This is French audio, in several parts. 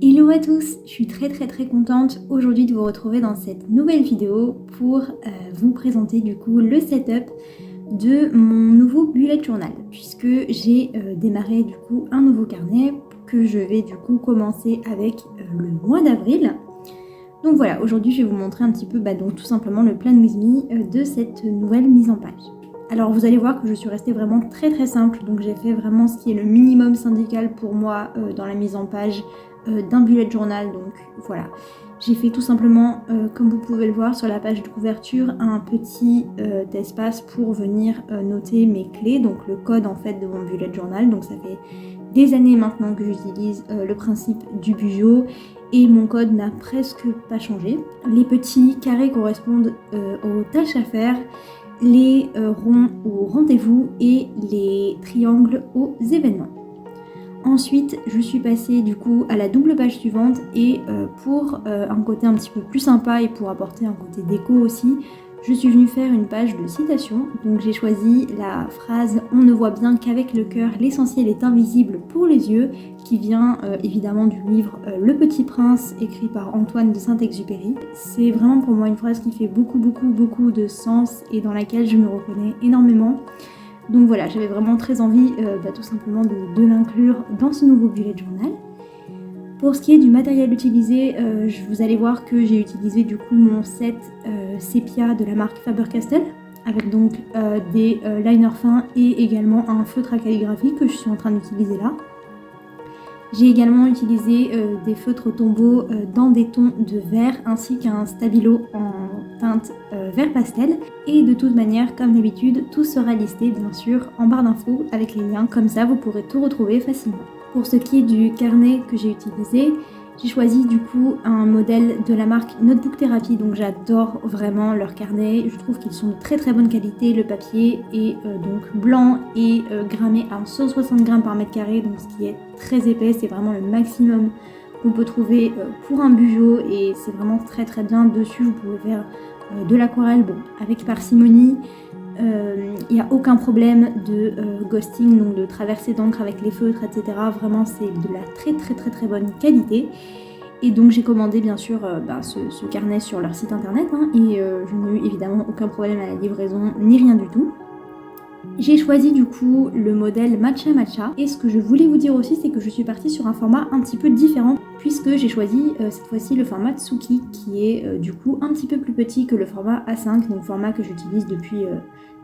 Hello à tous, je suis très contente aujourd'hui de vous retrouver dans cette nouvelle vidéo pour vous présenter du coup le setup de mon nouveau bullet journal, puisque j'ai démarré du coup un nouveau carnet que je vais du coup commencer avec le mois d'avril. Donc voilà, aujourd'hui je vais vous montrer un petit peu donc tout simplement le plan with me de cette nouvelle mise en page. Alors vous allez voir que je suis restée vraiment très simple, donc j'ai fait vraiment ce qui est le minimum syndical pour moi dans la mise en page d'un bullet journal. Donc voilà, j'ai fait tout simplement comme vous pouvez le voir sur la page de couverture un petit espace pour venir noter mes clés, donc le code en fait de mon bullet journal. Donc ça fait des années maintenant que j'utilise le principe du Bujo et mon code n'a presque pas changé. Les petits carrés correspondent aux tâches à faire, les ronds aux rendez-vous et les triangles aux événements. Ensuite, je suis passée du coup à la double page suivante et pour un côté un petit peu plus sympa et pour apporter un côté déco aussi, je suis venue faire une page de citation. Donc j'ai choisi la phrase « On ne voit bien qu'avec le cœur, l'essentiel est invisible pour les yeux » qui vient évidemment du livre Le Petit Prince écrit par Antoine de Saint-Exupéry. C'est vraiment pour moi une phrase qui fait beaucoup de sens et dans laquelle je me reconnais énormément. Donc voilà, j'avais vraiment très envie tout simplement de l'inclure dans ce nouveau bullet journal. Pour ce qui est du matériel utilisé, vous allez voir que j'ai utilisé du coup mon set sépia de la marque Faber-Castell avec donc des liners fins et également un feutre à calligraphie que je suis en train d'utiliser là. J'ai également utilisé des feutres tombeaux dans des tons de vert ainsi qu'un stabilo en teinte vert pastel. Et de toute manière, comme d'habitude, tout sera listé bien sûr en barre d'infos avec les liens, comme ça vous pourrez tout retrouver facilement. Pour ce qui est du carnet que j'ai utilisé, j'ai choisi du coup un modèle de la marque Notebook Therapy, donc j'adore vraiment leur carnet, je trouve qu'ils sont de très bonne qualité, le papier est donc blanc et grammé à 160 grammes par mètre carré, donc ce qui est très épais, c'est vraiment le maximum qu'on peut trouver pour un Bujo et c'est vraiment très bien. Dessus vous pouvez faire de l'aquarelle, bon avec parcimonie. Il n'y a aucun problème de ghosting, donc de traversée d'encre avec les feutres, etc. Vraiment c'est de la très bonne qualité. Et donc j'ai commandé bien sûr ce carnet sur leur site internet et je n'ai eu évidemment aucun problème à la livraison ni rien du tout. J'ai choisi du coup le modèle Matcha Matcha et ce que je voulais vous dire aussi c'est que je suis partie sur un format un petit peu différent puisque j'ai choisi cette fois-ci le format Tsuki qui est du coup un petit peu plus petit que le format A5, donc format que j'utilise depuis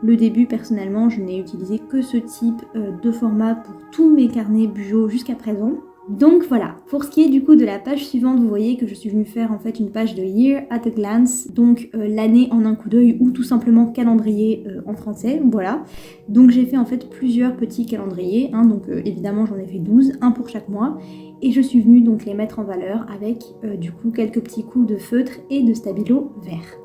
le début. Personnellement je n'ai utilisé que ce type de format pour tous mes carnets Bujo jusqu'à présent. Donc voilà, pour ce qui est du coup de la page suivante, vous voyez que je suis venue faire en fait une page de Year at a Glance, donc l'année en un coup d'œil ou tout simplement calendrier en français, voilà. Donc j'ai fait en fait plusieurs petits calendriers, donc évidemment j'en ai fait 12, un pour chaque mois, et je suis venue donc les mettre en valeur avec du coup quelques petits coups de feutre et de stabilo vert.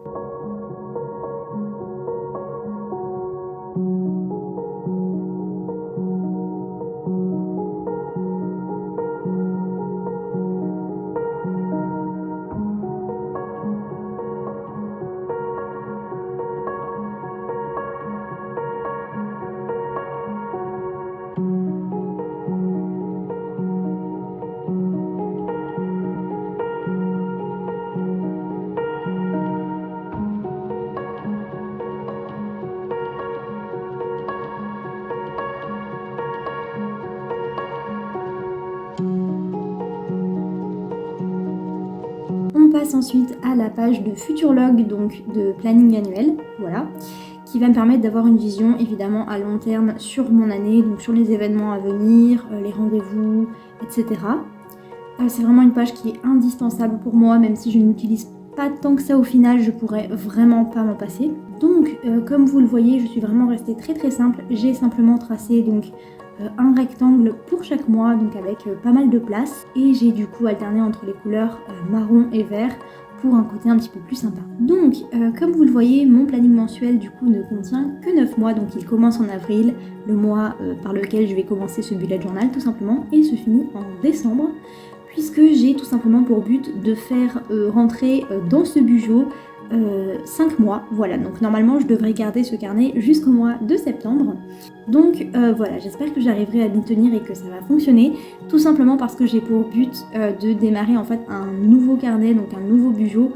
On passe ensuite à la page de Futurlog, donc de planning annuel, voilà, qui va me permettre d'avoir une vision évidemment à long terme sur mon année, donc sur les événements à venir, les rendez-vous, etc. C'est vraiment une page qui est indispensable pour moi, même si je n'utilise pas tant que ça au final, je pourrais vraiment pas m'en passer. Donc comme vous le voyez, je suis vraiment restée très simple, j'ai simplement tracé donc un rectangle pour chaque mois, donc avec pas mal de place, et j'ai du coup alterné entre les couleurs marron et vert pour un côté un petit peu plus sympa. Donc comme vous le voyez, mon planning mensuel du coup ne contient que 9 mois, donc il commence en avril, le mois par lequel je vais commencer ce bullet journal tout simplement, et se finit en décembre, puisque j'ai tout simplement pour but de faire rentrer dans ce Bujo 5 mois. Voilà, donc normalement je devrais garder ce carnet jusqu'au mois de septembre. Donc voilà, j'espère que j'arriverai à m'y tenir et que ça va fonctionner, tout simplement parce que j'ai pour but de démarrer en fait un nouveau carnet, donc un nouveau Bujo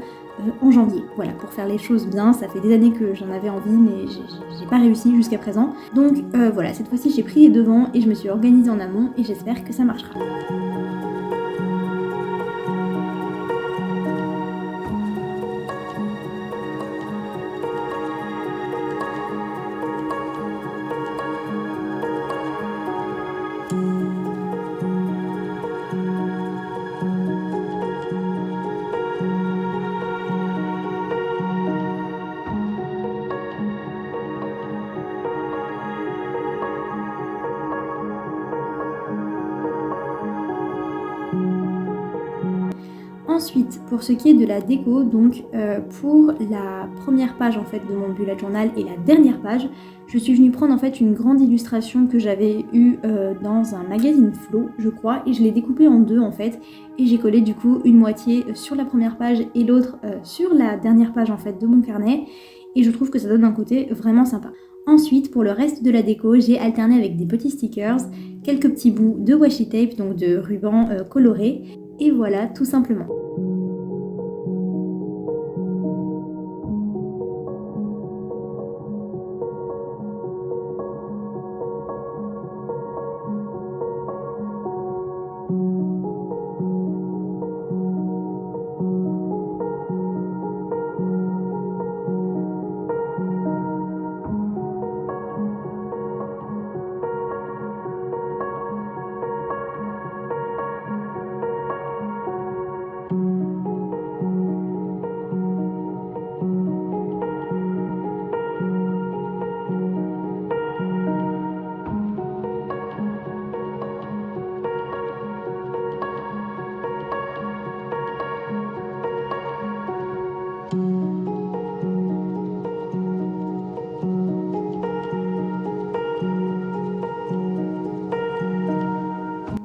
en janvier. Voilà, pour faire les choses bien, ça fait des années que j'en avais envie mais j'ai pas réussi jusqu'à présent. Donc voilà, cette fois-ci j'ai pris les devants et je me suis organisée en amont et j'espère que ça marchera. Ensuite, pour ce qui est de la déco, donc pour la première page en fait de mon bullet journal et la dernière page, je suis venue prendre en fait une grande illustration que j'avais eue dans un magazine Flow, je crois, et je l'ai découpée en deux en fait, et j'ai collé du coup une moitié sur la première page et l'autre sur la dernière page en fait de mon carnet, et je trouve que ça donne un côté vraiment sympa. Ensuite, pour le reste de la déco, j'ai alterné avec des petits stickers, quelques petits bouts de washi tape, donc de ruban coloré, et voilà, tout simplement.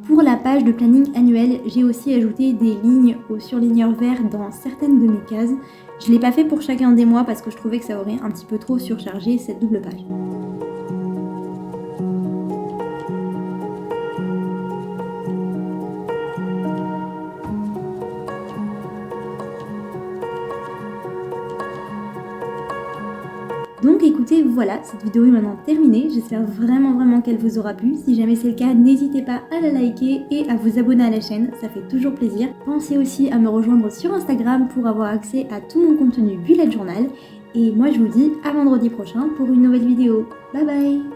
Pour la page de planning annuel, j'ai aussi ajouté des lignes au surligneur vert dans certaines de mes cases. Je ne l'ai pas fait pour chacun des mois parce que je trouvais que ça aurait un petit peu trop surchargé cette double page. Donc écoutez, voilà, cette vidéo est maintenant terminée. J'espère vraiment qu'elle vous aura plu. Si jamais c'est le cas, n'hésitez pas à la liker et à vous abonner à la chaîne, ça fait toujours plaisir. Pensez aussi à me rejoindre sur Instagram pour avoir accès à tout mon contenu bullet journal. Et moi je vous dis à vendredi prochain pour une nouvelle vidéo. Bye bye!